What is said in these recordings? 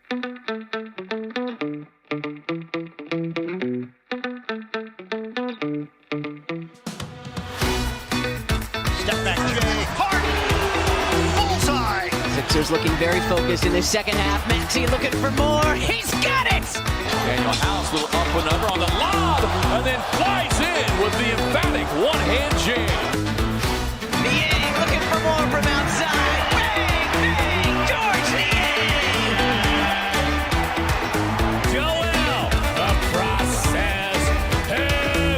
Step back, Jay. Harden. Bullseye. Sixers looking very focused in the second half. Maxey looking for more. He's got it. Daniel House, little up and under on the lob, and then flies in with the emphatic one-hand jam. Niang looking for more from outside. Bang, bang, George Niang. Joel, the process heavy.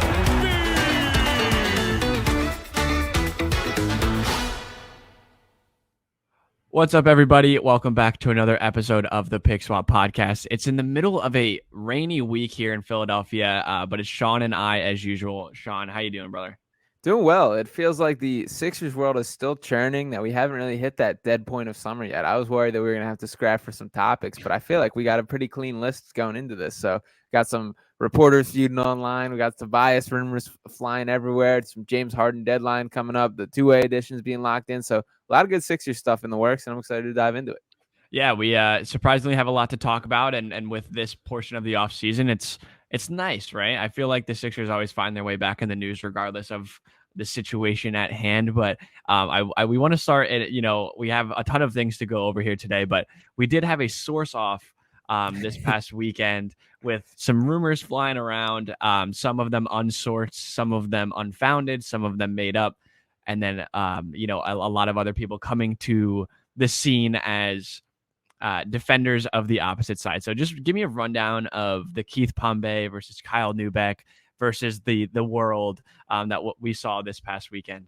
What's up, everybody? Welcome back to another episode of the Pick Swap Podcast. It's in the middle of a rainy week here in Philadelphia, but it's Sean and I as usual. Sean, how you doing, brother? Doing well. It feels like the Sixers world is still churning, that we haven't really hit that dead point of summer yet. I was worried that we were going to have to scrap for some topics, but I feel like we got a pretty clean list going into this. So got some reporters feuding online. We got Tobias rumors flying everywhere. Some James Harden deadline coming up. The two-way editions being locked in. So a lot of good Sixers stuff in the works, and I'm excited to dive into it. Yeah, we surprisingly have a lot to talk about, and with this portion of the offseason, it's nice, right? I feel like the Sixers always find their way back in the news regardless of the situation at hand. But we want to start at, we have a ton of things to go over here today, but we did have a source off this past weekend with some rumors flying around, some of them unsourced, some of them unfounded, some of them made up. And then, a lot of other people coming to the scene as defenders of the opposite side. So just give me a rundown of the Keith Pompey versus Kyle Neubeck versus the world that what we saw this past weekend.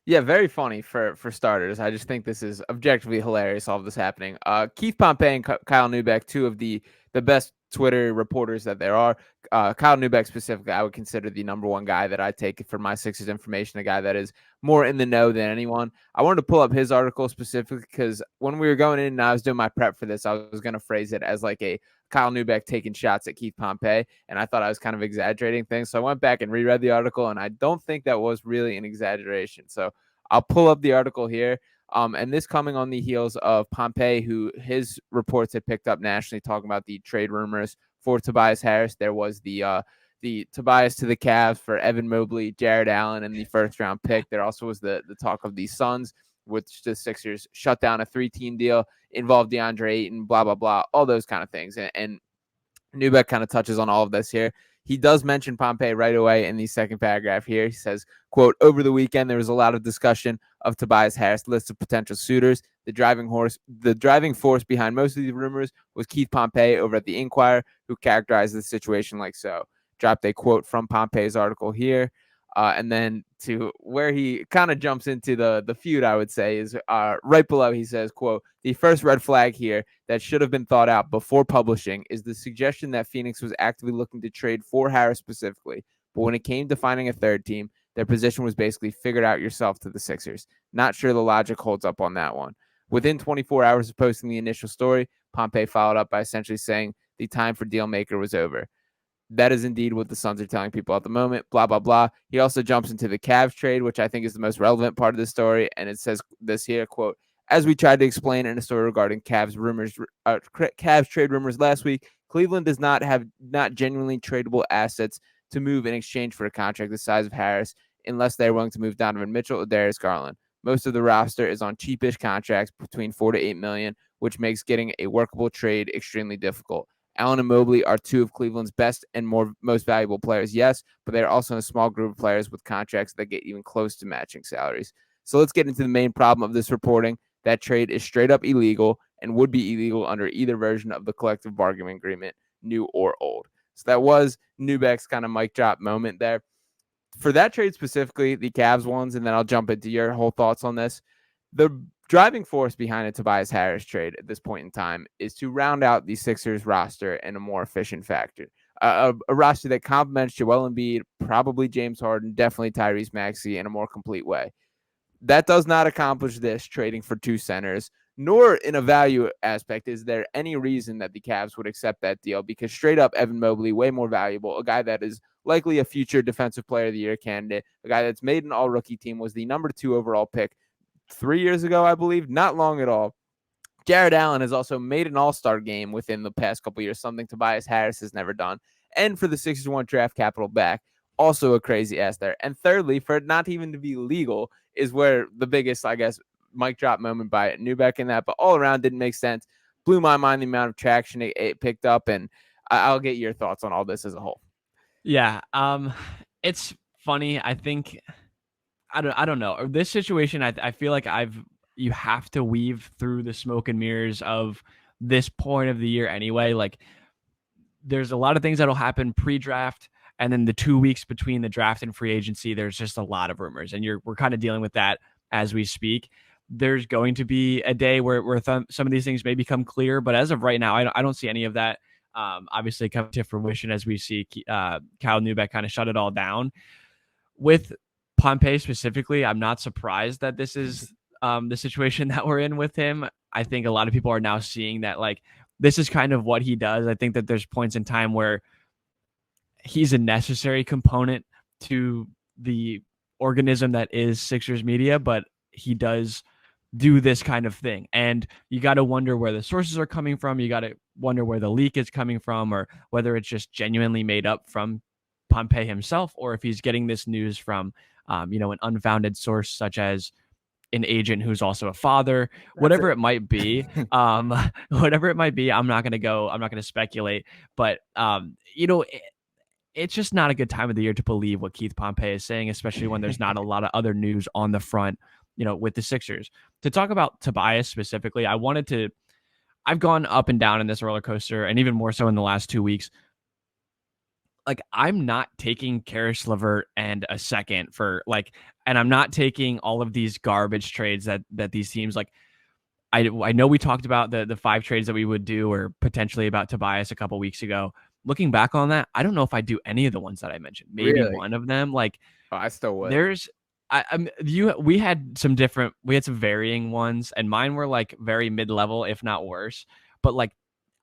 Yeah, very funny for starters. I just think this is objectively hilarious, all of this happening. Keith Pompey and Kyle Neubeck, two of the best Twitter reporters that there are. Kyle Neubeck specifically, I would consider the number one guy that I take for my Sixers information, a guy that is more in the know than anyone. I wanted to pull up his article specifically because when we were going in and I was doing my prep for this, I was going to phrase it as like a Kyle Neubeck taking shots at Keith Pompey, and I thought I was kind of exaggerating things. So I went back and reread the article, and I don't think that was really an exaggeration. So I'll pull up the article here. And this coming on the heels of Pompey, who his reports had picked up nationally, talking about the trade rumors for Tobias Harris. There was the Tobias to the Cavs for Evan Mobley, Jared Allen, and the first-round pick. There also was the talk of the Suns, which the Sixers shut down a 3-team deal, involved DeAndre Ayton, blah, blah, blah, all those kind of things. And Neubeck kind of touches on all of this here. He does mention Pompey right away in the second paragraph here. He says, quote, "Over the weekend, there was a lot of discussion of Tobias Harris' list of potential suitors. The driving force behind most of these rumors was Keith Pompey over at the Inquirer, who characterized the situation like so." Dropped a quote from Pompey's article here. And then to where he kind of jumps into the feud, I would say, is right below. He says, quote, "The first red flag here that should have been thought out before publishing is the suggestion that Phoenix was actively looking to trade for Harris specifically. But when it came to finding a third team, their position was basically figured out yourself to the Sixers. Not sure the logic holds up on that one." Within 24 hours of posting the initial story, Pompey followed up by essentially saying the time for deal maker was over. That is indeed what the Suns are telling people at the moment, blah, blah, blah. He also jumps into the Cavs trade, which I think is the most relevant part of the story. And it says this here, quote, "As we tried to explain in a story regarding Cavs trade rumors last week, Cleveland does not have genuinely tradable assets to move in exchange for a contract the size of Harris unless they're willing to move Donovan Mitchell or Darius Garland. Most of the roster is on cheapish contracts between $4 to $8 million, which makes getting a workable trade extremely difficult. Allen and Mobley are two of Cleveland's best and most valuable players, yes, but they're also in a small group of players with contracts that get even close to matching salaries." So let's get into the main problem of this reporting. That trade is straight up illegal and would be illegal under either version of the collective bargaining agreement, new or old. So that was Neubeck's kind of mic drop moment there. For that trade specifically, the Cavs ones, and then I'll jump into your whole thoughts on this. The driving force behind a Tobias Harris trade at this point in time is to round out the Sixers roster in a more efficient factor. A roster that complements Joel Embiid, probably James Harden, definitely Tyrese Maxey in a more complete way. That does not accomplish this trading for two centers, nor in a value aspect is there any reason that the Cavs would accept that deal, because straight up Evan Mobley, way more valuable, a guy that is likely a future defensive player of the year candidate, a guy that's made an all-rookie team, was the number 2 overall pick 3 years ago, I believe, not long at all. Jared Allen has also made an all-star game within the past couple years, something Tobias Harris has never done. And for the Sixers want draft capital back, also a crazy ass there. And thirdly, for it not even to be legal is where the biggest, I guess, mic drop moment by Neubeck in that, but all around didn't make sense. Blew my mind the amount of traction it picked up, and I'll get your thoughts on all this as a whole. Yeah, it's funny. I think I don't know. This situation, I feel like you have to weave through the smoke and mirrors of this point of the year anyway. Like, there's a lot of things that'll happen pre-draft, and then the 2 weeks between the draft and free agency, there's just a lot of rumors, and we're kind of dealing with that as we speak. There's going to be a day where some of these things may become clear, but as of right now, I don't see any of that obviously come to fruition as we see Kyle Neubeck kind of shut it all down. With Pompey specifically, I'm not surprised that this is the situation that we're in with him. I think a lot of people are now seeing that, like, this is kind of what he does. I think that there's points in time where he's a necessary component to the organism that is Sixers media, but he does do this kind of thing. And you got to wonder where the sources are coming from. You got to wonder where the leak is coming from, or whether it's just genuinely made up from Pompey himself, or if he's getting this news from, an unfounded source such as an agent who's also a father, whatever it might be. Whatever it might be, I'm not going to speculate, but it's just not a good time of the year to believe what Keith Pompey is saying, especially when there's not a lot of other news on the front, with the Sixers. To talk about Tobias specifically, I've gone up and down in this roller coaster, and even more so in the last 2 weeks. Like, I'm not taking Karis LeVert and a second and I'm not taking all of these garbage trades that these teams, like, I know we talked about the 5 trades that we would do, or potentially about Tobias a couple weeks ago. Looking back on that, I don't know if I do any of the ones that I mentioned. Maybe Really? one of them. Like, I still would. We had some varying ones, and mine were like very mid-level, if not worse. But like,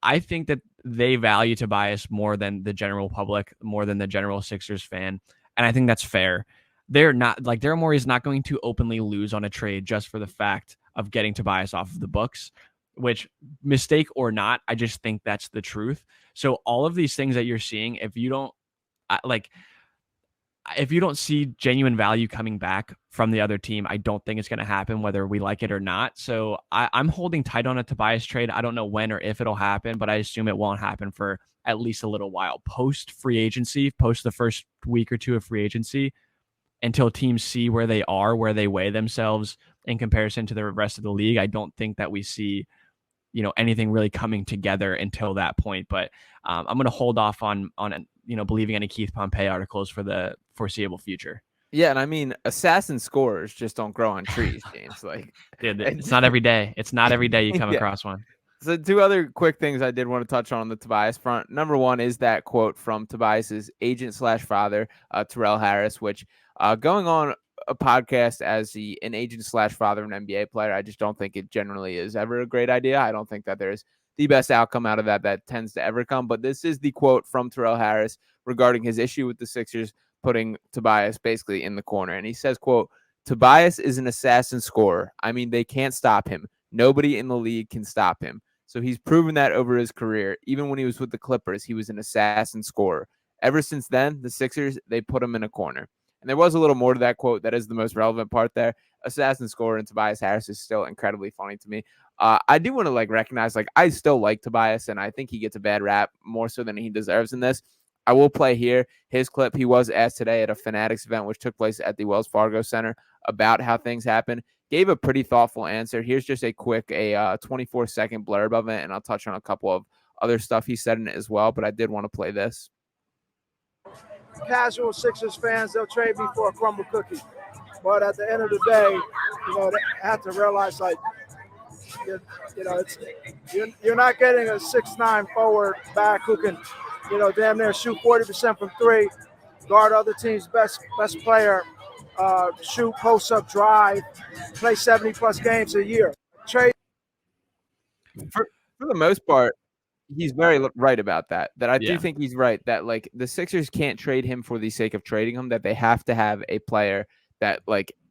I think that they value Tobias more than the general public, more than the general Sixers fan, and I think that's fair. They're not, like, Daryl Morey is not going to openly lose on a trade just for the fact of getting Tobias off of the books, which, mistake or not, I just think that's the truth. So all of these things that you're seeing, if you don't see genuine value coming back from the other team, I don't think it's going to happen, whether we like it or not. So I'm holding tight on a Tobias trade. I don't know when or if it'll happen, but I assume it won't happen for at least a little while. Post free agency, post the first week or two of free agency, until teams see where they are, where they weigh themselves in comparison to the rest of the league, I don't think that we see, anything really coming together until that point. But I'm going to hold off on believing any Keith Pompey articles for the foreseeable future. Yeah, and I mean, assassin scorers just don't grow on trees, James. Like, dude, it's not every day. It's not every day you come across one. So 2 other quick things I did want to touch on the Tobias front. Number one is that quote from Tobias's agent/father, Terrell Harris, which going on a podcast as an agent/father of an NBA player, I just don't think it generally is ever a great idea. I don't think that there's the best outcome out of that tends to ever come. But this is the quote from Terrell Harris regarding his issue with the Sixers putting Tobias basically in the corner. And he says, quote, "Tobias is an assassin scorer. I mean, they can't stop him. Nobody in the league can stop him. So he's proven that over his career. Even when he was with the Clippers, he was an assassin scorer. Ever since then, the Sixers, they put him in a corner." And there was a little more to that quote. That is the most relevant part there. Assassin scorer and Tobias Harris is still incredibly funny to me. I do want to recognize, I still like Tobias, and I think he gets a bad rap more so than he deserves in this. I will play here his clip. He was asked today at a Fanatics event, which took place at the Wells Fargo Center, about how things happen. Gave a pretty thoughtful answer. Here's just a quick 24-second blurb of it, and I'll touch on a couple of other stuff he said in it as well, but I did want to play this. Casual Sixers fans, they'll trade me for a crumble cookie. But at the end of the day, they have to realize, you're not getting a 6'9" forward back who can, damn near shoot 40% from 3, guard other team's best player, shoot, post up, drive, play 70+ games a year. Trade. For the most part, he's very right about that. I do think he's right that the Sixers can't trade him for the sake of trading him. That they have to have a player that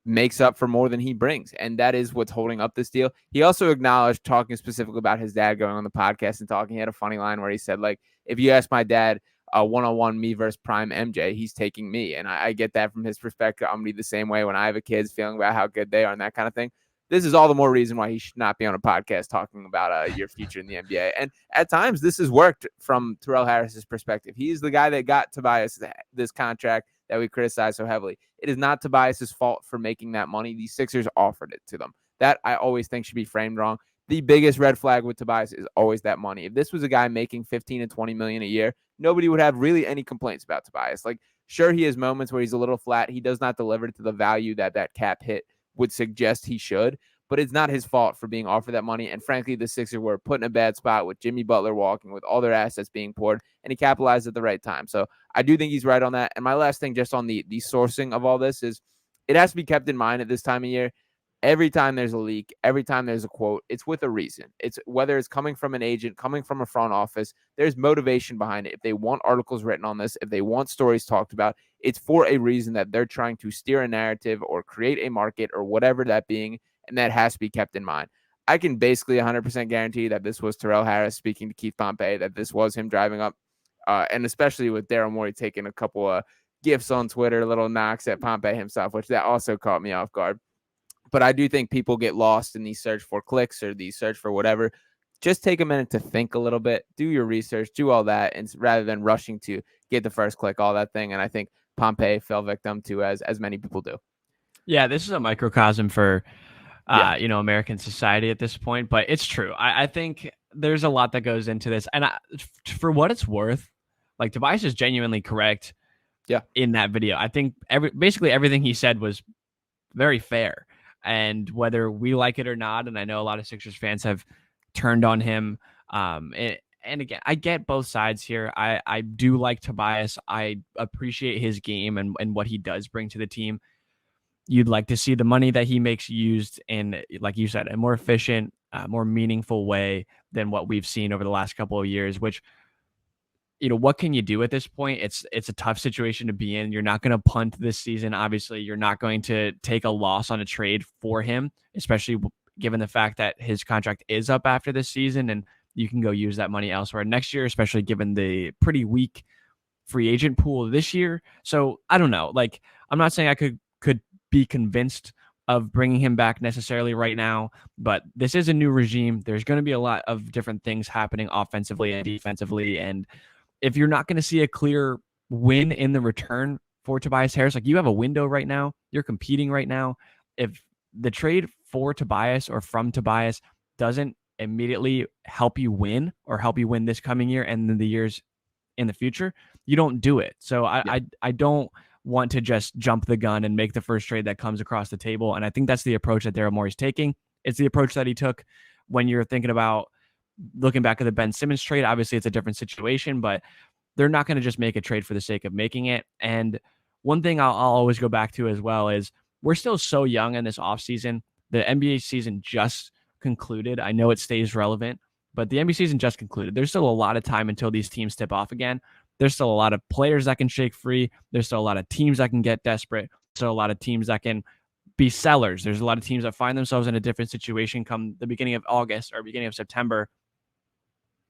makes up for more than he brings. And that is what's holding up this deal. He also acknowledged, talking specifically about his dad going on the podcast and talking, he had a funny line where he said, like, if you ask my dad, one-on-one me versus prime MJ, he's taking me. And I get that from his perspective. I'm going to be the same way when I have a kid, feeling about how good they are and that kind of thing. This is all the more reason why he should not be on a podcast talking about your future in the NBA. And at times, this has worked from Terrell Harris's perspective. He's the guy that got Tobias this contract that we criticize so heavily. It is not Tobias's fault for making that money. The Sixers offered it to them. That I always think should be framed wrong. The biggest red flag with Tobias is always that money. If this was a guy making 15 and 20 million a year, nobody would have really any complaints about Tobias. Like, sure, he has moments where he's a little flat. He does not deliver to the value that cap hit would suggest he should, but it's not his fault for being offered that money. And frankly, the Sixers were put in a bad spot with Jimmy Butler walking, with all their assets being poured, and he capitalized at the right time. So I do think he's right on that. And my last thing just on the sourcing of all this is it has to be kept in mind at this time of year. Every time there's a leak, every time there's a quote, it's with a reason. It's whether it's coming from an agent, coming from a front office, there's motivation behind it. If they want articles written on this, if they want stories talked about, it's for a reason that they're trying to steer a narrative or create a market or whatever that being, and that has to be kept in mind. I can basically 100% guarantee that this was Terrell Harris speaking to Keith Pompey, that this was him driving up, and especially with Daryl Morey taking a couple of gifts on Twitter, little knocks at Pompey himself, which that also caught me off guard. But I do think people get lost in the search for clicks or the search for whatever. Just take a minute to think a little bit, do your research, do all that, and rather than rushing to get the first click, all that thing. And I think Pompey fell victim to as many people do. Yeah, this is a microcosm for American society at this point, but it's true. I think there's a lot that goes into this, and for what it's worth, like, Tobias is genuinely correct. Yeah, in that video, I think basically everything he said was very fair. And whether we like it or not, and I know a lot of Sixers fans have turned on him. And again, I get both sides here. I do like Tobias. I appreciate his game and what he does bring to the team. You'd like to see the money that he makes used in, like you said, a more efficient, more meaningful way than what we've seen over the last couple of years, which, what can you do at this point? It's a tough situation to be in. You're not going to punt this season. Obviously, you're not going to take a loss on a trade for him, especially given the fact that his contract is up after this season and you can go use that money elsewhere next year, especially given the pretty weak free agent pool this year. So I don't know. Like, I'm not saying I could be convinced of bringing him back necessarily right now, but this is a new regime. There's going to be a lot of different things happening offensively and defensively. And if you're not going to see a clear win in the return for Tobias Harris, like, you have a window right now, you're competing right now. If the trade for Tobias or from Tobias doesn't immediately help you win or help you win this coming year and then the years in the future, you don't do it. So I don't want to just jump the gun and make the first trade that comes across the table. And I think that's the approach that Daryl Morey's taking. It's the approach that he took when you're thinking about looking back at the Ben Simmons trade. Obviously, it's a different situation, but they're not going to just make a trade for the sake of making it. And one thing I'll always go back to as well is we're still so young in this offseason. The NBA season just concluded. I know it stays relevant, but the NBA season just concluded. There's still a lot of time until these teams tip off again. There's still a lot of players that can shake free. There's still a lot of teams that can get desperate. There's still a lot of teams that can be sellers. There's a lot of teams that find themselves in a different situation come the beginning of August or beginning of September.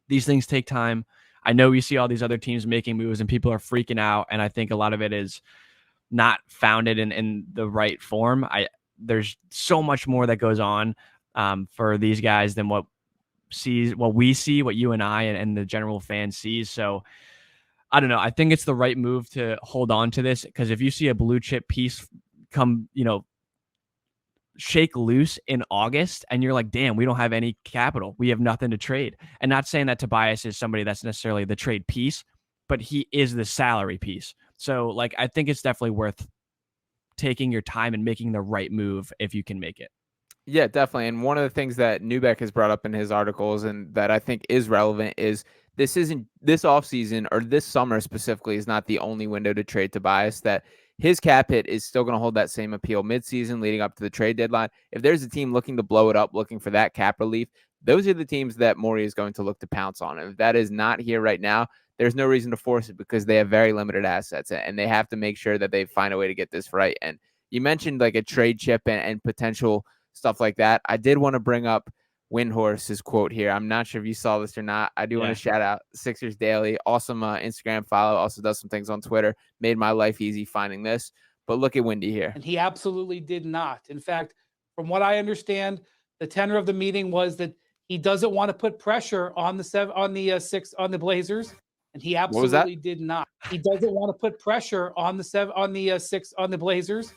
These things take time. I know we see all these other teams making moves and people are freaking out, and I think a lot of it is not founded in the right form. There's so much more that goes on for these guys than what we see, what you and I and the general fan sees. So I don't know. I think it's the right move to hold on to this, because if you see a blue chip piece come, shake loose in August and you're like, damn, we don't have any capital, we have nothing to trade. And not saying that Tobias is somebody that's necessarily the trade piece, but he is the salary piece. So, like, I think it's definitely worth taking your time and making the right move if you can make it. Yeah, definitely. And one of the things that Neubeck has brought up in his articles and that I think is relevant is this offseason or this summer specifically is not the only window to trade Tobias, that his cap hit is still going to hold that same appeal midseason leading up to the trade deadline. If there's a team looking to blow it up, looking for that cap relief, those are the teams that Morey is going to look to pounce on. And if that is not here right now, there's no reason to force it because they have very limited assets and they have to make sure that they find a way to get this right. And you mentioned like a trade chip and potential stuff like that. I did want to bring up WIndhorsts' quote here. I'm not sure if you saw this or not. I do want to shout out Sixers Daily. Awesome Instagram follow. Also does some things on Twitter. Made my life easy finding this. But look at Windy here. And he absolutely did not. In fact, from what I understand, the tenor of the meeting was that he doesn't want to put pressure on the Blazers, and he absolutely did not. He doesn't want to put pressure on the Blazers.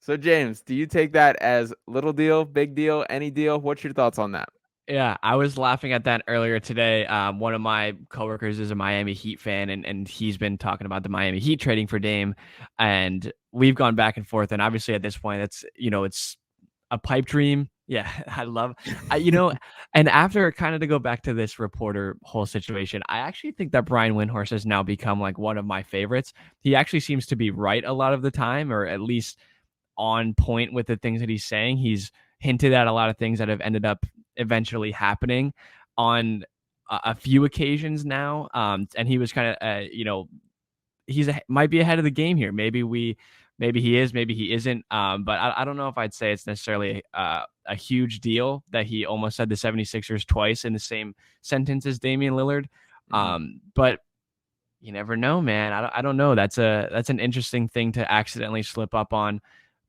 So James, do you take that as little deal, big deal, any deal? What's your thoughts on that? Yeah, I was laughing at that earlier today. One of my coworkers is a Miami Heat fan, and he's been talking about the Miami Heat trading for Dame, and we've gone back and forth. And obviously, at this point, it's a pipe dream. Yeah, I love, and after kind of to go back to this reporter whole situation, I actually think that Brian Windhorst has now become like one of my favorites. He actually seems to be right a lot of the time, or at least on point with the things that he's saying. He's hinted at a lot of things that have ended up eventually happening on a few occasions now. And he was kind of, might be ahead of the game here. Maybe he is, maybe he isn't. But I don't know if I'd say it's necessarily a huge deal that he almost said the 76ers twice in the same sentence as Damian Lillard. But you never know, man. I don't know. That's an interesting thing to accidentally slip up on.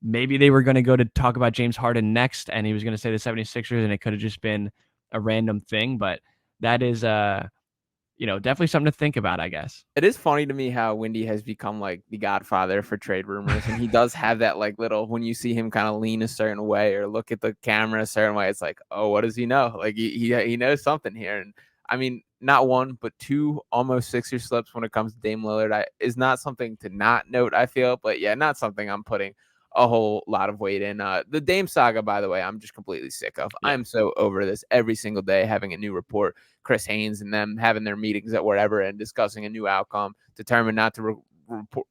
Maybe they were going to go to talk about James Harden next, and he was going to say the 76ers, and it could have just been a random thing. But that is, definitely something to think about, I guess. It is funny to me how Windy has become like the godfather for trade rumors. And he does have that like little, when you see him kind of lean a certain way or look at the camera a certain way, it's like, oh, what does he know? Like he knows something here. And I mean, not one, but two almost Sixer slips when it comes to Dame Lillard is not something to not note, I feel. But yeah, not something I'm putting a whole lot of weight in. The Dame saga, by the way, I'm just completely sick of. Yeah. I'm so over this every single day, having a new report, Chris Haynes and them having their meetings at wherever and discussing a new outcome, determined not to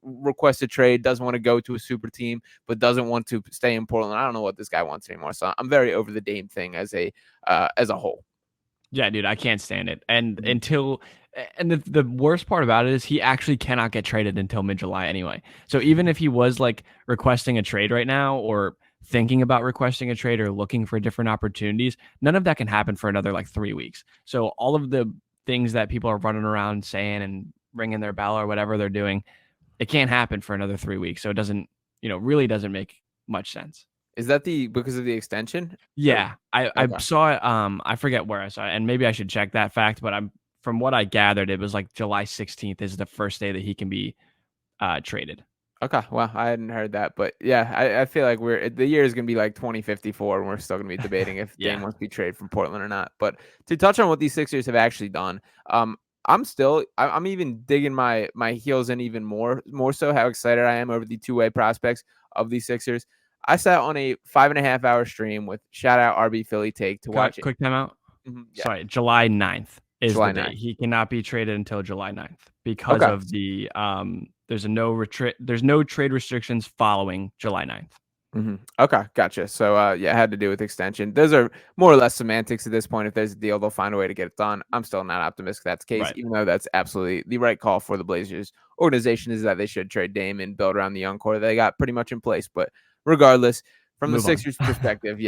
request a trade, doesn't want to go to a super team, but doesn't want to stay in Portland. I don't know what this guy wants anymore. So I'm very over the Dame thing as a whole. Yeah, dude, I can't stand it. And the worst part about it is he actually cannot get traded until mid-July anyway. So even if he was like requesting a trade right now or thinking about requesting a trade or looking for different opportunities, none of that can happen for another like 3 weeks. So all of the things that people are running around saying and ringing their bell or whatever they're doing, it can't happen for another 3 weeks. So it doesn't, really doesn't make much sense. Is that because of the extension? Yeah, I saw it. I forget where I saw it, and maybe I should check that fact. But from what I gathered, it was like July 16th is the first day that he can be traded. Okay, well, I hadn't heard that, but yeah, I feel like the year is gonna be like 2054, and we're still gonna be debating if Dame wants to be traded from Portland or not. But to touch on what these Sixers have actually done, I'm even digging my heels in even more so how excited I am over the two-way prospects of these Sixers. I sat on a 5.5 hour stream with shout out RB Philly Take to watch it. Quick timeout. Yeah. Sorry, July 9th is the day. He cannot be traded until July 9th because of the there's no trade restrictions following July 9th. Okay, gotcha. So it had to do with extension. Those are more or less semantics at this point. If there's a deal, they'll find a way to get it done. I'm still not optimistic that's the case, even though that's absolutely the right call for the Blazers organization is that they should trade Dame and build around the young core they got pretty much in place. But regardless, from the Sixers perspective,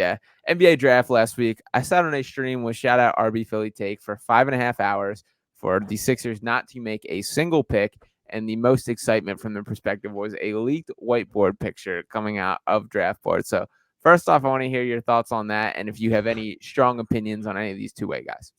NBA draft last week, I sat on a stream with shout out RB Philly Take for 5.5 hours for the Sixers not to make a single pick. And the most excitement from the perspective was a leaked whiteboard picture coming out of draft board. So first off, I want to hear your thoughts on that. And if you have any strong opinions on any of these two-way guys.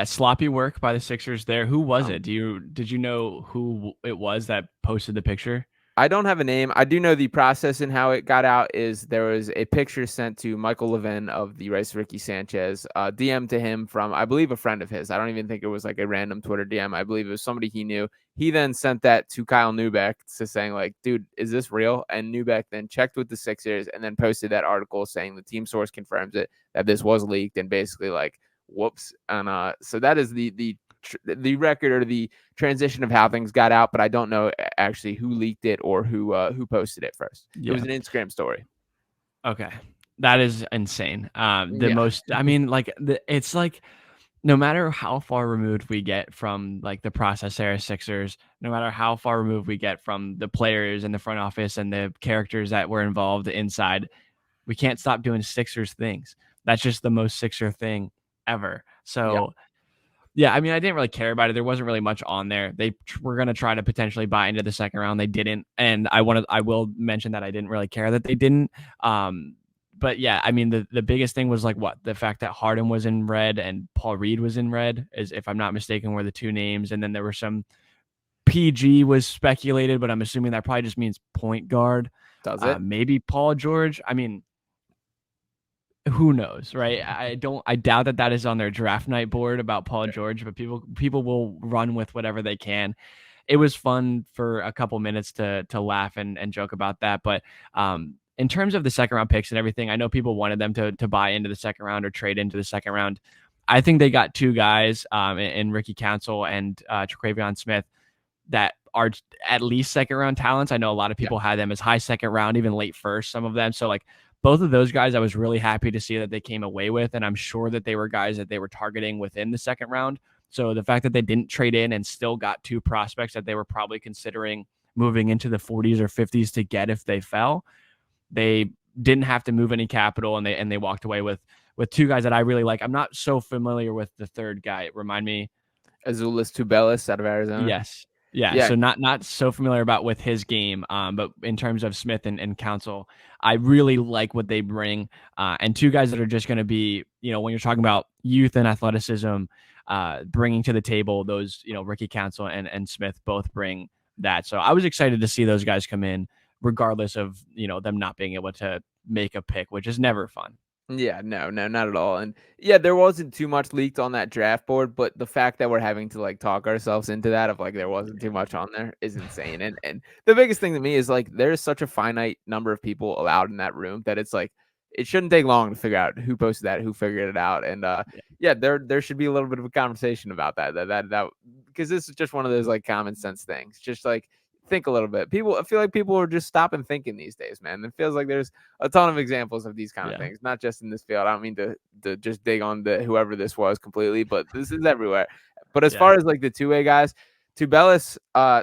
Sloppy work by the Sixers there. Who was it? Did you know who it was that posted the picture? I don't have a name. I do know the process and how it got out is there was a picture sent to Michael Levin of the Rice Ricky Sanchez, DM to him from, I believe, a friend of his. I don't even think it was like a random Twitter DM. I believe it was somebody he knew. He then sent that to Kyle Neubeck to saying like, dude, is this real? And Neubeck then checked with the Sixers and then posted that article saying the team source confirms it, that this was leaked and basically like, whoops. And so that is the record or the transition of how things got out, but I don't know actually who leaked it or who posted it first. It was an Instagram story. Okay, that is insane. It's like no matter how far removed we get from like the process era Sixers, no matter how far removed we get from the players in the front office and the characters that were involved inside, we can't stop doing Sixers things. That's just the most Sixer thing ever. Yeah. So yeah, I mean, I didn't really care about it. There wasn't really much on there. They were going to try to potentially buy into the second round. They didn't, and I will mention that I didn't really care that they didn't. But yeah, I mean, the biggest thing was like what the fact that Harden was in red and Paul Reed was in red, is if I'm not mistaken, were the two names, and then there were some PG was speculated, but I'm assuming that probably just means point guard. Does it? Maybe Paul George. I mean, who knows, right? I doubt that is on their draft night board about Paul George, but people will run with whatever they can. It was fun for a couple minutes to laugh and joke about that. But in terms of the second round picks and everything, I know people wanted them to buy into the second round or trade into the second round. I think they got two guys in Ricky Council and Traquavion Smith that are at least second round talents. I know a lot of people had them as high second round, even late first, some of them. So like, both of those guys, I was really happy to see that they came away with, and I'm sure that they were guys that they were targeting within the second round. So the fact that they didn't trade in and still got two prospects that they were probably considering moving into the 40s or 50s to get if they fell, they didn't have to move any capital, and they walked away with two guys that I really like. I'm not so familiar with the third guy. Remind me. Azuolas Tubelis out of Arizona. Yes. Yeah, so not so familiar with his game, but in terms of Smith and Council, I really like what they bring, and two guys that are just going to be, when you're talking about youth and athleticism, bringing to the table, those, Ricky Council and Smith both bring that. So I was excited to see those guys come in, regardless of, them not being able to make a pick, which is never fun. Yeah, no, not at all. And yeah, there wasn't too much leaked on that draft board, but the fact that we're having to like talk ourselves into that of like there wasn't too much on there is insane. And the biggest thing to me is like there's such a finite number of people allowed in that room that it's like it shouldn't take long to figure out who posted that, who figured it out. And yeah, there should be a little bit of a conversation about that because this is just one of those like common sense things. Just like think a little bit. I feel like people are just stopping thinking these days, man. It feels like there's a ton of examples of these kind of things, not just in this field. I don't mean to just dig on whoever this was completely, but this is everywhere. But as far as like the two-way guys, Tubelis,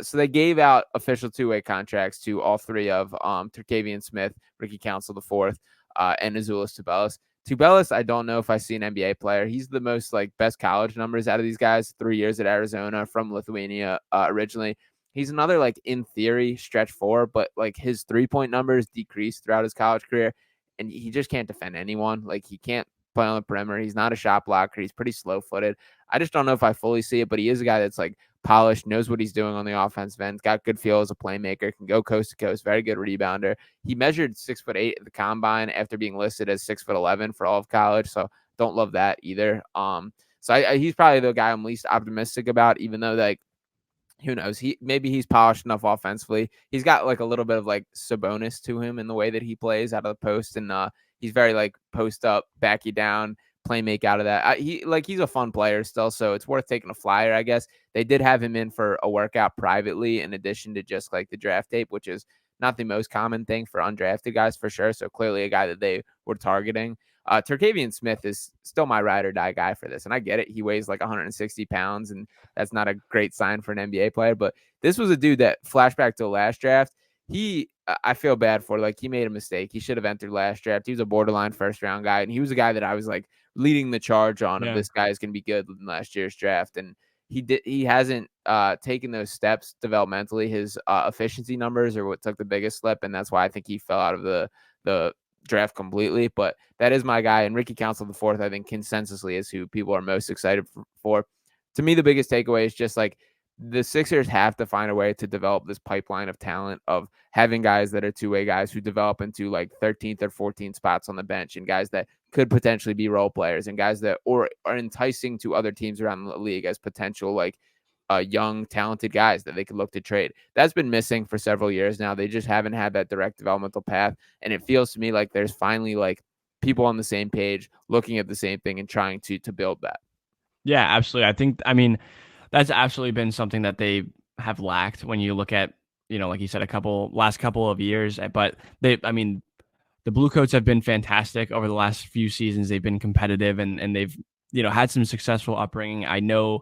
so they gave out official two-way contracts to all three of Traquavion Smith, Ricky Council IV, and Azuolas Tubelis. Tubelis, I don't know if I see an NBA player. He's the most like best college numbers out of these guys. 3 years at Arizona, from Lithuania originally. He's another, like, in theory, stretch four, but, like, his three-point numbers decreased throughout his college career, and he just can't defend anyone. Like, he can't play on the perimeter. He's not a shot blocker. He's pretty slow-footed. I just don't know if I fully see it, but he is a guy that's, like, polished, knows what he's doing on the offensive end, got good feel as a playmaker, can go coast to coast, very good rebounder. He measured 6'8" at the combine after being listed as 6'11" for all of college, so don't love that either. He's probably the guy I'm least optimistic about, even though, like, who knows? Maybe he's polished enough offensively. He's got like a little bit of like Sabonis to him in the way that he plays out of the post, and he's very like post up, back you down, play make out of that. He's a fun player still, so it's worth taking a flyer, I guess. They did have him in for a workout privately, in addition to just like the draft tape, which is not the most common thing for undrafted guys for sure. So clearly a guy that they were targeting. Traquavion Smith is still my ride or die guy for this. And I get it. He weighs like 160 pounds, and that's not a great sign for an NBA player. But this was a dude that, flashback to the last draft, I feel bad for. Like, he made a mistake. He should have entered last draft. He was a borderline first round guy. And he was a guy that I was like leading the charge on if this guy is going to be good in last year's draft. And he hasn't taken those steps developmentally. His efficiency numbers are what took the biggest slip. And that's why I think he fell out of the draft completely. But that is my guy. And Ricky Council IV, I think consensusly is who people are most excited for. To me, the biggest takeaway is just like the Sixers have to find a way to develop this pipeline of talent, of having guys that are two-way guys who develop into like 13th or 14th spots on the bench, and guys that could potentially be role players, and guys that are enticing to other teams around the league as potential like young, talented guys that they could look to trade. That's been missing for several years now. They just haven't had that direct developmental path. And it feels to me like there's finally like people on the same page looking at the same thing and trying to build that. Yeah, absolutely. I mean, that's absolutely been something that they have lacked when you look at, like you said, last couple of years. But the Bluecoats have been fantastic over the last few seasons. They've been competitive, and they've had some successful upbringing. I know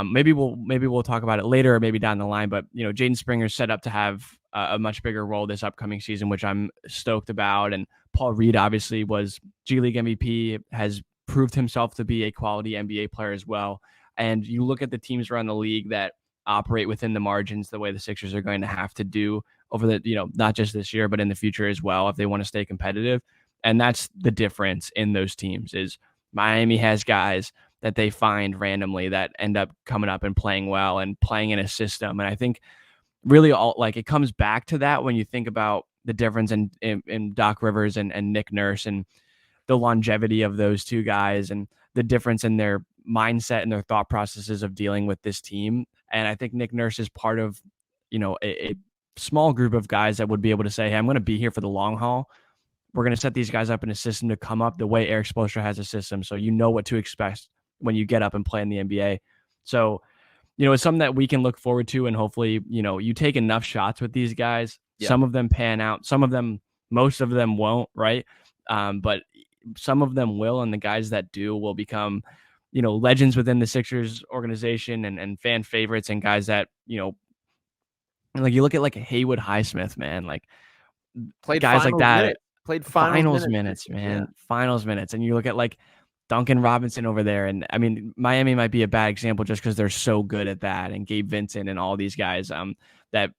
maybe we'll talk about it later or maybe down the line, but Jaden Springer's set up to have a much bigger role this upcoming season, which I'm stoked about. And Paul Reed obviously was G League MVP, has proved himself to be a quality NBA player as well. And you look at the teams around the league that operate within the margins the way the Sixers are going to have to do over the, not just this year, but in the future as well, if they want to stay competitive. And that's the difference in those teams is Miami has guys that they find randomly that end up coming up and playing well and playing in a system. And I think really it comes back to that when you think about the difference in Doc Rivers and Nick Nurse and the longevity of those two guys and the difference in their mindset and their thought processes of dealing with this team. And I think Nick Nurse is part of, a small group of guys that would be able to say, hey, I'm going to be here for the long haul. We're going to set these guys up in a system to come up the way Eric Spoelstra has a system. So you know what to expect when you get up and play in the NBA. So, it's something that we can look forward to. And hopefully, you take enough shots with these guys. Yeah. Some of them pan out. Most of them won't, right? But some of them will. And the guys that do will become, legends within the Sixers organization and fan favorites and guys that, like you look at like a Haywood Highsmith, man, like played guys like that. Minutes. Played finals minutes, man. Yeah. Finals minutes. And you look at like Duncan Robinson over there. And I mean, Miami might be a bad example just because they're so good at that. And Gabe Vincent and all these guys that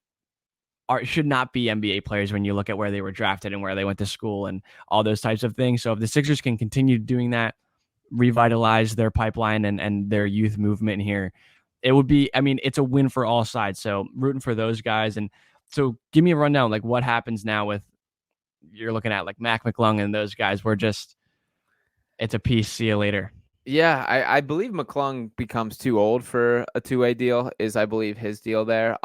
should not be NBA players when you look at where they were drafted and where they went to school and all those types of things. So if the Sixers can continue doing that, revitalize their pipeline and their youth movement here, it would be, it's a win for all sides. So rooting for those guys. And so give me a rundown, like what happens now with, you're looking at like Mac McClung and those guys. It's a piece. See you later. Yeah, I believe McClung becomes too old for a two-way deal is I believe his deal there.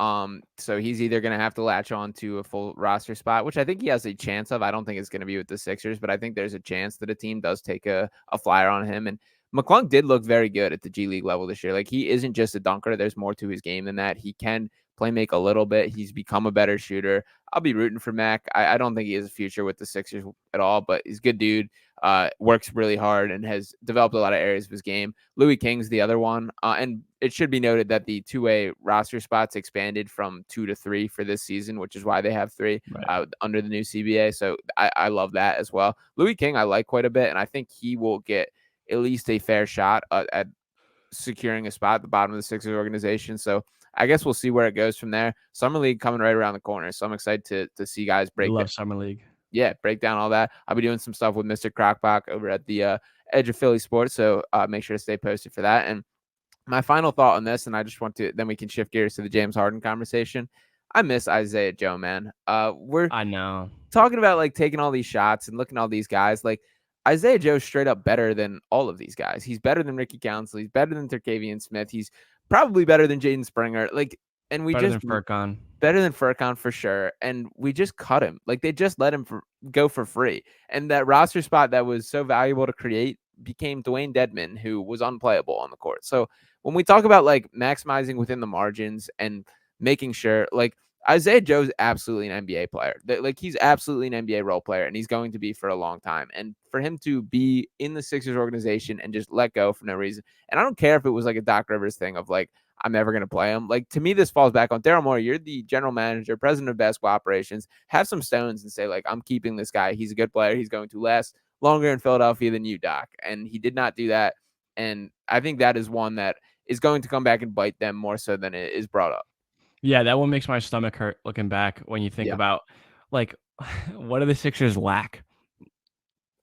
So he's either going to have to latch on to a full roster spot, which I think he has a chance of. I don't think it's going to be with the Sixers, but I think there's a chance that a team does take a flyer on him. And McClung did look very good at the G League level this year. Like he isn't just a dunker. There's more to his game than that. He can play make a little bit. He's become a better shooter. I'll be rooting for Mac. I don't think he has a future with the Sixers at all, but he's a good dude. Works really hard and has developed a lot of areas of his game. Louis King's the other one. And it should be noted that the two-way roster spots expanded from 2 to 3 for this season, which is why they have 3 under the new CBA. So I love that as well. Louis King I like quite a bit, and I think he will get at least a fair shot at securing a spot at the bottom of the Sixers organization. So I guess we'll see where it goes from there. Summer League coming right around the corner. So I'm excited to see guys break. I love Summer League. Yeah, break down all that. I'll be doing some stuff with Mr. Crockbach over at the Edge of Philly Sports. So make sure to stay posted for that. And my final thought on this, and I just want to, then we can shift gears to the James Harden conversation. I miss Isaiah Joe, man. I know. Talking about like taking all these shots and looking at all these guys. Like Isaiah Joe's straight up better than all of these guys. He's better than Ricky Council. He's better than Terkavian Smith. He's probably better than Jaden Springer. Like, and we better than Furkan for sure. And we just cut him. Like they just let him go for free. And that roster spot that was so valuable to create became Dwayne Dedman, who was unplayable on the court. So when we talk about like maximizing within the margins and making sure, like Isaiah Joe's absolutely an NBA player. Like he's absolutely an NBA role player, and he's going to be for a long time. And for him to be in the Sixers organization and just let go for no reason, and I don't care if it was like a Doc Rivers thing of like, I'm never going to play him. Like, to me, this falls back on Daryl Morey. You're the general manager, president of basketball operations. Have some stones and say, like, I'm keeping this guy. He's a good player. He's going to last longer in Philadelphia than you, Doc. And he did not do that. And I think that is one that is going to come back and bite them more so than it is brought up. Yeah, that one makes my stomach hurt looking back when you think about, like, what do the Sixers lack?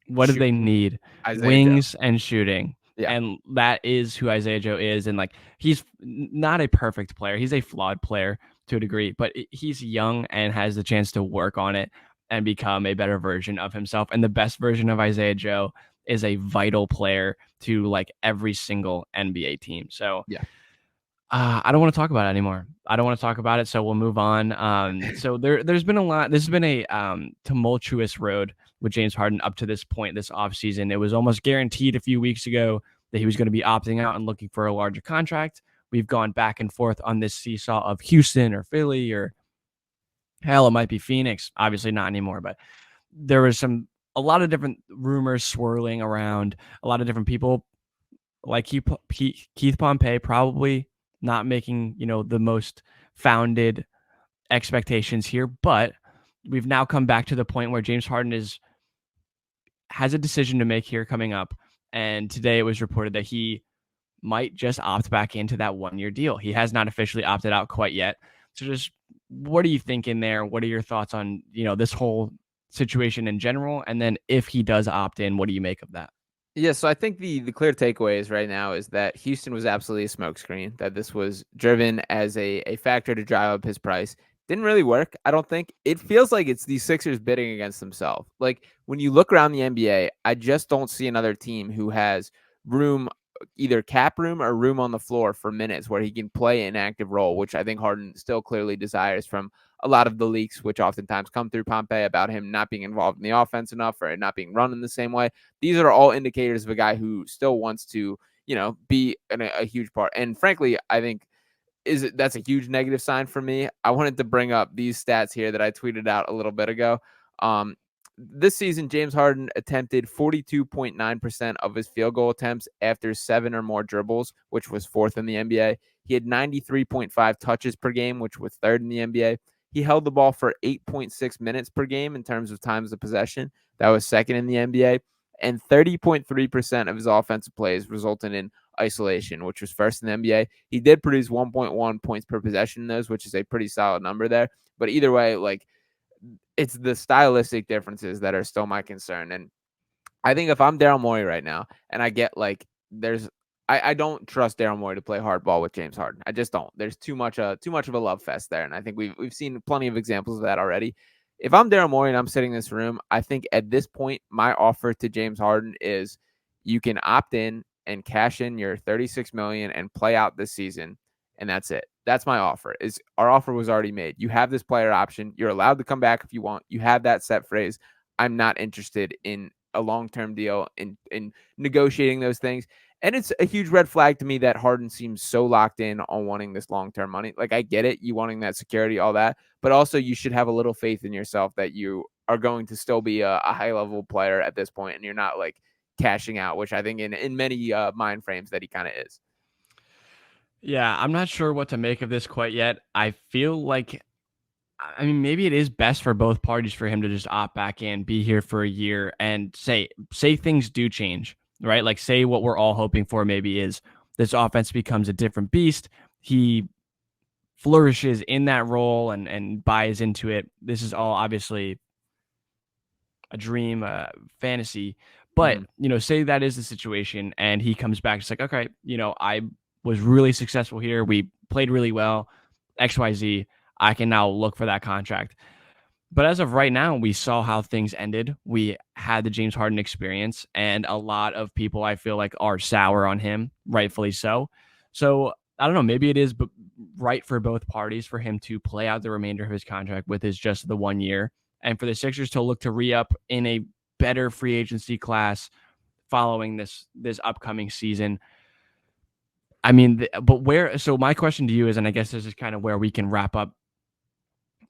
What do they need? Wings and shooting. Yeah. And that is who Isaiah Joe is. And like, he's not a perfect player. He's a flawed player to a degree, but he's young and has the chance to work on it and become a better version of himself. And the best version of Isaiah Joe is a vital player to like every single NBA team. So yeah, I don't want to talk about it anymore. I don't want to talk about it. So we'll move on. So there's been a lot. This has been a tumultuous road with James Harden up to this point this offseason. It was almost guaranteed a few weeks ago that he was going to be opting out and looking for a larger contract. We've gone back and forth on this seesaw of Houston or Philly or hell, it might be Phoenix. Obviously not anymore, but there was a lot of different rumors swirling around, a lot of different people like Keith Pompey, probably not making, the most founded expectations here, but we've now come back to the point where James Harden has a decision to make here coming up. And today it was reported that he might just opt back into that 1-year deal. He has not officially opted out quite yet. So just what are you thinking there? What are your thoughts on, this whole situation in general? And then if he does opt in, what do you make of that? Yeah, so I think the clear takeaways right now is that Houston was absolutely a smokescreen, that this was driven as a factor to drive up his price. Didn't really work, I don't think. It feels like it's the Sixers bidding against themselves. Like, when you look around the NBA, I just don't see another team who has room, either cap room or room on the floor for minutes where he can play an active role, which I think Harden still clearly desires from a lot of the leaks, which oftentimes come through Pompey about him not being involved in the offense enough or not being run in the same way. These are all indicators of a guy who still wants to, be a huge part. And frankly, I think that's a huge negative sign for me. I wanted to bring up these stats here that I tweeted out a little bit ago. This season, James Harden attempted 42.9% of his field goal attempts after 7 or more dribbles, which was 4th in the NBA. He had 93.5 touches per game, which was 3rd in the NBA. He held the ball for 8.6 minutes per game in terms of times of possession. That was 2nd in the NBA. And 30.3% of his offensive plays resulted in isolation, which was 1st in the NBA. He did produce 1.1 points per possession in those, which is a pretty solid number there. But either way, like, it's the stylistic differences that are still my concern. And I think if I'm Daryl Morey right now and I get I don't trust Daryl Morey to play hardball with James Harden. I just don't. There's too much of a love fest there. And I think we've seen plenty of examples of that already. If I'm Daryl Morey and I'm sitting in this room, I think at this point, my offer to James Harden is you can opt in and cash in your $36 million and play out this season. And that's it. That's my offer. Our offer was already made. You have this player option. You're allowed to come back if you want. You have that set phrase. I'm not interested in a long-term deal, in negotiating those things. And it's a huge red flag to me that Harden seems so locked in on wanting this long-term money. Like, I get it, you wanting that security, all that, but also you should have a little faith in yourself that you are going to still be a high-level player at this point, and you're not like cashing out, which I think in many mind frames that he kind of is. Yeah, I'm not sure what to make of this quite yet. I feel like, maybe it is best for both parties for him to just opt back in, be here for a year, and say things do change, right? Like, say what we're all hoping for maybe is this offense becomes a different beast. He flourishes in that role and buys into it. This is all obviously a dream, fantasy. But, say that is the situation and he comes back. It's like, okay, I was really successful here. We played really well, XYZ. I can now look for that contract. But as of right now, we saw how things ended. We had the James Harden experience, and a lot of people, I feel like, are sour on him, rightfully so. So I don't know, maybe it is right for both parties for him to play out the remainder of his contract with just the 1 year, and for the Sixers to look to re-up in a better free agency class following this upcoming season. So my question to you is, and I guess this is kind of where we can wrap up,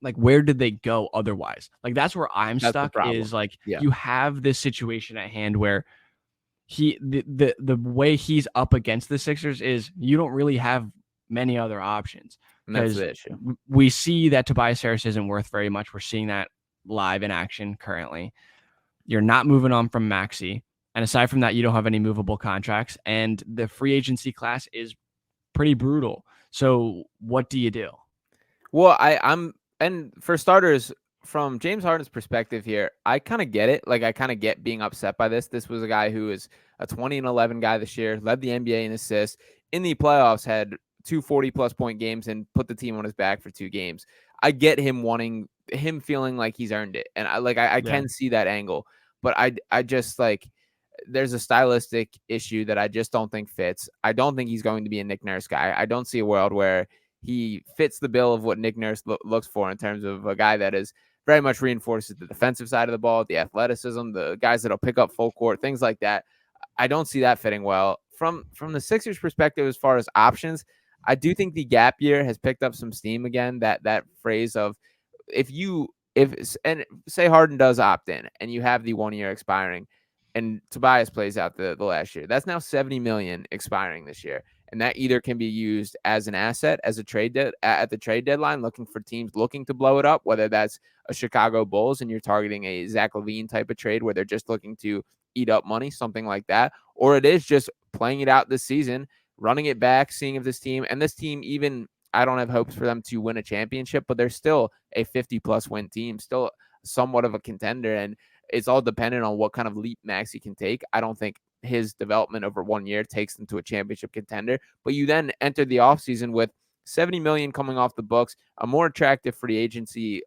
like, where did they go otherwise? Like, that's where I'm stuck, is like, you have this situation at hand where the way he's up against the Sixers is you don't really have many other options. And that's the issue. We see that Tobias Harris isn't worth very much. We're seeing that live in action currently. You're not moving on from Maxey. And aside from that, you don't have any movable contracts. And the free agency class is pretty brutal. So what do you do? Well, and for starters, from James Harden's perspective here, I kind of get it. Like, I kind of get being upset by this. This was a guy who is a 20-11 guy this year, led the NBA in assists, in the playoffs had 2 40-plus point games and put the team on his back for 2 games. I get him feeling like he's earned it. And I can see that angle, but I just, like, there's a stylistic issue that I just don't think fits. I don't think he's going to be a Nick Nurse guy. I don't see a world where he fits the bill of what Nick Nurse looks for in terms of a guy that is very much reinforces the defensive side of the ball, the athleticism, the guys that'll pick up full court, things like that. I don't see that fitting well. From the Sixers' perspective, as far as options, I do think the gap year has picked up some steam again. That phrase of if say Harden does opt in and you have the 1 year expiring, and Tobias plays out the last year. That's now $70 million expiring this year. And that either can be used as an asset, as a trade at the trade deadline, looking for teams looking to blow it up, whether that's a Chicago Bulls and you're targeting a Zach LaVine type of trade where they're just looking to eat up money, something like that. Or it is just playing it out this season, running it back, seeing if this team, even, I don't have hopes for them to win a championship, but they're still a 50-plus win team, still somewhat of a contender. And it's all dependent on what kind of leap Maxey can take. I don't think his development over 1 year takes them to a championship contender, but you then enter the offseason with $70 million coming off the books, a more attractive free agency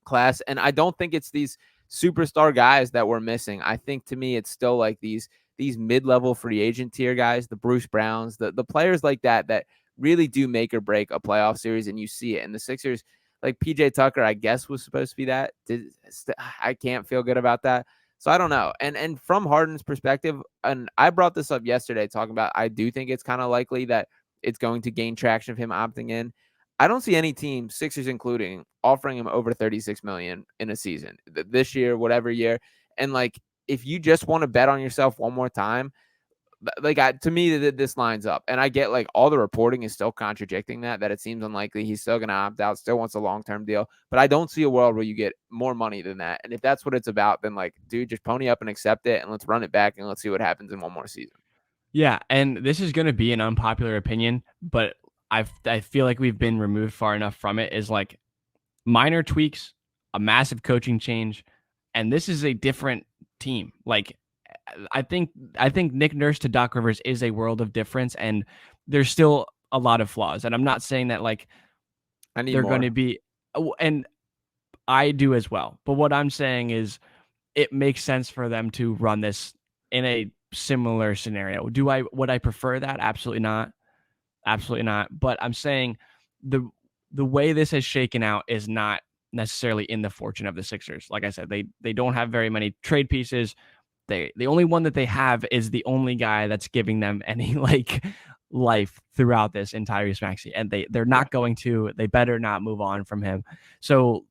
class. And I don't think it's these superstar guys that we're missing. I think, to me, it's still like these mid-level free agent tier guys, the Bruce Browns, the players like that really do make or break a playoff series, and you see it. And the Sixers, like PJ Tucker, I guess was supposed to be that. I can't feel good about that. So I don't know. And from Harden's perspective, and I brought this up yesterday talking about, I do think it's kind of likely that it's going to gain traction of him opting in. I don't see any team, Sixers including, offering him over $36 million in a season this year, whatever year. And like, if you just want to bet on yourself one more time, like, to me, this lines up. And I get, like, all the reporting is still contradicting that it seems unlikely he's still going to opt out, still wants a long-term deal. But I don't see a world where you get more money than that. And if that's what it's about, then, like, dude, just pony up and accept it, and let's run it back, and let's see what happens in one more season. Yeah, and this is going to be an unpopular opinion, but I feel like we've been removed far enough from it, is like minor tweaks, a massive coaching change, and this is a different team. Like, I think Nick Nurse to Doc Rivers is a world of difference, and there's still a lot of flaws. And I'm not saying that like they're going to be, and I do as well. But what I'm saying is it makes sense for them to run this in a similar scenario. Would I prefer that? Absolutely not. Absolutely not. But I'm saying the way this has shaken out is not necessarily in the fortune of the Sixers. Like I said, they don't have very many trade pieces. The only one that they have is the only guy that's giving them any like life throughout this entire Maxey, and they're not going to. They better not move on from him. So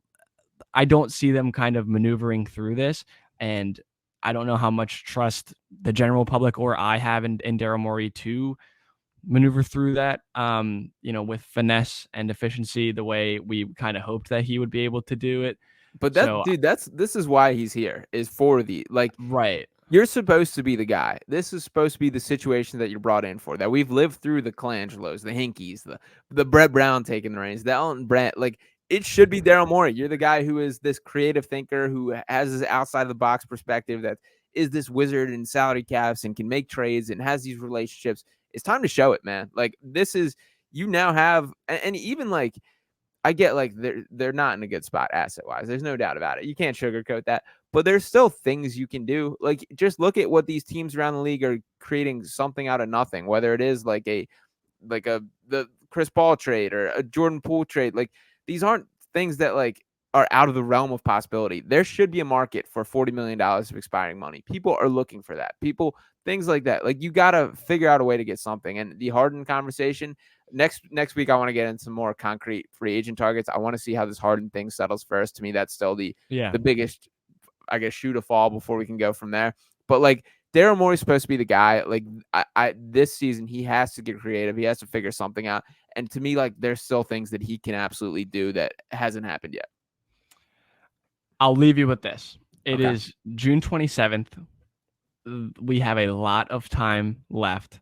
I don't see them kind of maneuvering through this, and I don't know how much trust the general public or I have in Daryl Morey to maneuver through that, with finesse and efficiency, the way we kind of hoped that he would be able to do it. But this is why he's here, is for the, like, right. You're supposed to be the guy. This is supposed to be the situation that you're brought in for, that we've lived through the Colangelos, the Hinkies, the Brett Brown taking the reins, the Elton Brand. Like, it should be Daryl Morey. You're the guy who is this creative thinker, who has this outside of the box perspective, that is this wizard in salary caps and can make trades and has these relationships. It's time to show it, man. Like, this is, you now have, and even like, I get like they're not in a good spot asset wise. There's no doubt about it. You can't sugarcoat that, but there's still things you can do. Like, just look at what these teams around the league are creating something out of nothing, whether it is like the Chris Paul trade or a Jordan Poole trade. Like, these aren't things that like are out of the realm of possibility. There should be a market for $40 million of expiring money. People are looking for that. Things like that. Like, you got to figure out a way to get something. And the Harden conversation, next week, I want to get into some more concrete free agent targets. I want to see how this Harden thing settles first. To me, that's still the biggest, I guess, shoe to fall before we can go from there. But like, Daryl Morey's supposed to be the guy. Like, I this season, he has to get creative. He has to figure something out. And to me, like, there's still things that he can absolutely do that hasn't happened yet. I'll leave you with this. It is June 27th. We have a lot of time left.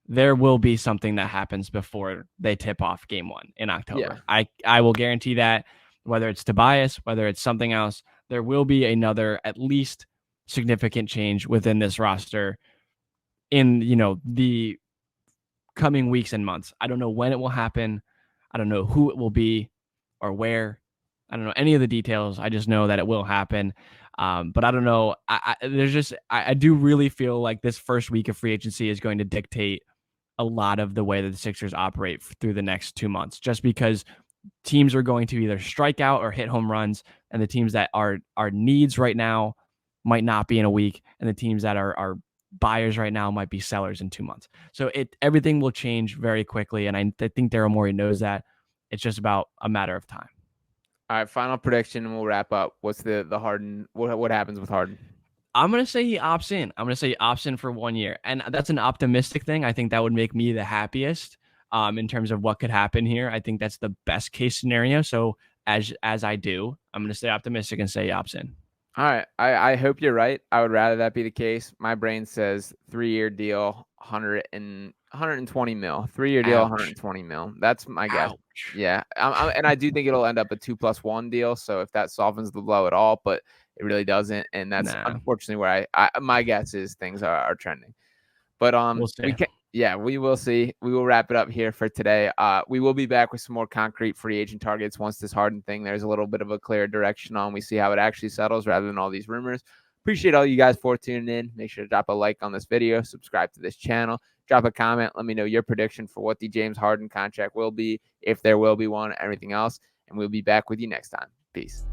There will be something that happens before they tip off game 1 in October. Yeah. I will guarantee that, whether it's Tobias, whether it's something else, there will be another at least significant change within this roster in, the coming weeks and months. I don't know when it will happen. I don't know who it will be or where. I don't know any of the details. I just know that it will happen. But I don't know. I do really feel like this first week of free agency is going to dictate a lot of the way that the Sixers operate through the next 2 months, just because teams are going to either strike out or hit home runs, and the teams that are needs right now might not be in a week, and the teams that are buyers right now might be sellers in 2 months. So everything will change very quickly, and I think Daryl Morey knows that. It's just about a matter of time. All right, final prediction, and we'll wrap up. What's the Harden? What happens with Harden? I'm going to say he opts in. I'm going to say he opts in for 1 year. And that's an optimistic thing. I think that would make me the happiest in terms of what could happen here. I think that's the best case scenario. So as I do, I'm going to stay optimistic and say he opts in. All right. I hope you're right. I would rather that be the case. My brain says 3-year deal, 120 mil. 3-year deal, Ouch. 120 mil. That's my guess. Ouch. Yeah. And I do think it'll end up a 2+1 deal. So if that softens the blow at all, but it really doesn't. And that's unfortunately where my guess is things are trending. But We'll see. we will see. We will wrap it up here for today. We will be back with some more concrete free agent targets once this Harden thing, there's a little bit of a clear direction on. We see how it actually settles rather than all these rumors. Appreciate all you guys for tuning in. Make sure to drop a like on this video, subscribe to this channel, drop a comment. Let me know your prediction for what the James Harden contract will be, if there will be one, everything else. And we'll be back with you next time. Peace.